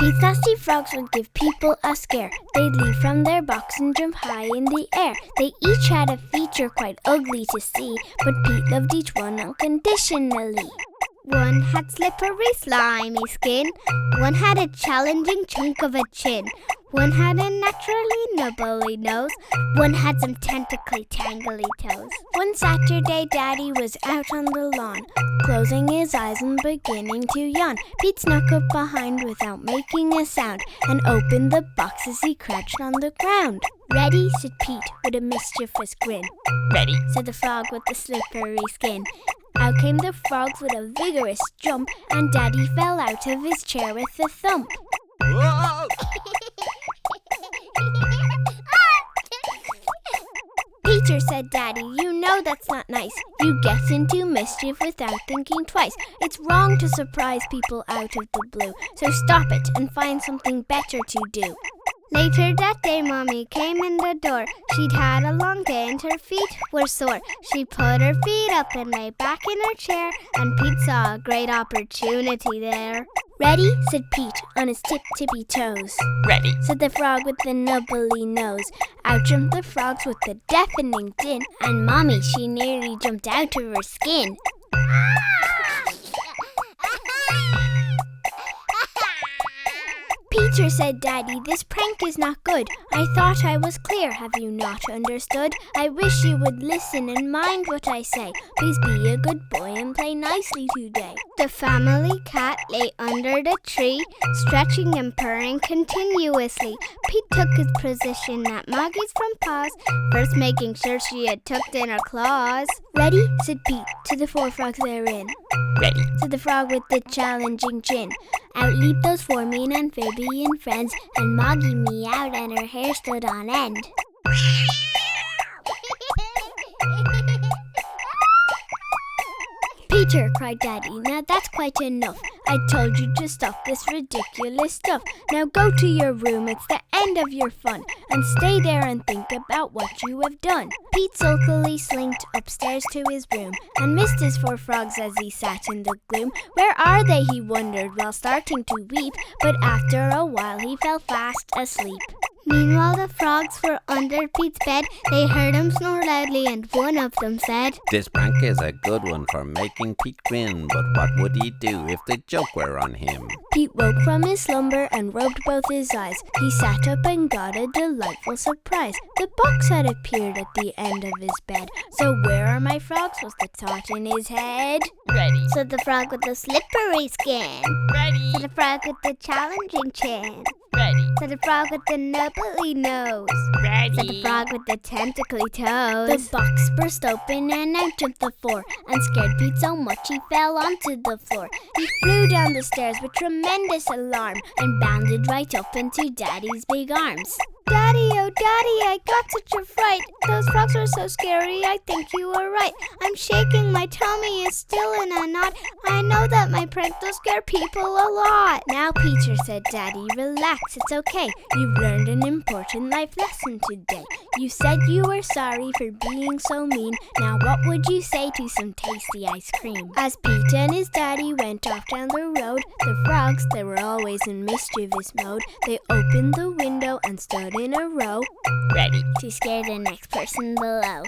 These nasty frogs would give people a scare. They'd leap from their box and jump high in the air. They each had a feature quite ugly to see, but Pete loved each one unconditionally. One had slippery, slimy skin. One had a challenging chunk of a chin. One had a naturally nubbly nose. One had some tentacly, tangly toes. One Saturday, Daddy was out on the lawn, closing his eyes and beginning to yawn. Pete snuck up behind without making a sound and opened the box as he crouched on the ground. "Ready?" said Pete with a mischievous grin. "Ready," said the frog with the slippery skin. Out came the frogs with a vigorous jump, and Daddy fell out of his chair with a thump. Whoa! "Peter," said Daddy, "you know that's not nice. You get into mischief without thinking twice. It's wrong to surprise people out of the blue, so stop it and find something better to do." Later that day, Mommy came in the door. She'd had a long day and her feet were sore. She put her feet up and lay back in her chair, and Pete saw a great opportunity there. "Ready?" said Pete on his tip-tippy toes. "Ready," said the frog with the nubbly nose. Out jumped the frogs with a deafening din, and Mommy, she nearly jumped out of her skin. "Peter," said Daddy, "this prank is not good. I thought I was clear, have you not understood? I wish you would listen and mind what I say. Please be a good boy and play nicely today." The family cat lay under the tree, stretching and purring continuously. Pete took his position at Maggie's front paws, first making sure she had tucked in her claws. "Ready?" said Pete to the 4 frogs therein. "Ready," said the frog with the challenging chin. Out leaped those 4 mean amphibian friends, and Moggy meowed and her hair stood on end. "Peter," cried Daddy, "now that's quite enough. I told you to stop this ridiculous stuff. Now go to your room, it's the end of your fun, and stay there and think about what you have done." Pete sulkily slinked upstairs to his room, and missed his 4 frogs as he sat in the gloom. Where are they, he wondered, while starting to weep, but after a while he fell fast asleep. Meanwhile, the frogs were under Pete's bed. They heard him snore loudly, and one of them said, "This prank is a good one for making Pete grin, but what would he do if the joke were on him?" Pete woke from his slumber and rubbed both his eyes. He sat up and got a delightful surprise. The box had appeared at the end of his bed. So where are my frogs, was the thought in his head. "Ready," said the frog with the slippery skin. "Ready," Said the frog with the challenging chin. "Ready," Said the frog with the nubbly nose. "Ready," Said the frog with the tentacly toes. The box burst open and out jumped the 4, and scared Pete so much he fell onto the floor. He flew down the stairs with tremendous alarm and bounded right up into Daddy's big arms. "Daddy, oh Daddy, I got such a fright. Those frogs were so scary, I think you were right. I'm shaking, my tummy is still in a knot. I know that my prank will scare people a lot." "Now, Peter," said Daddy, "relax, it's okay. You've learned an important life lesson today. You said you were sorry for being so mean. Now what would you say to some tasty ice cream?" As Pete and his daddy went off down the road, the frogs, they were always in mischievous mode. They opened the window and stood in a row, "Ready," to scare the next person below.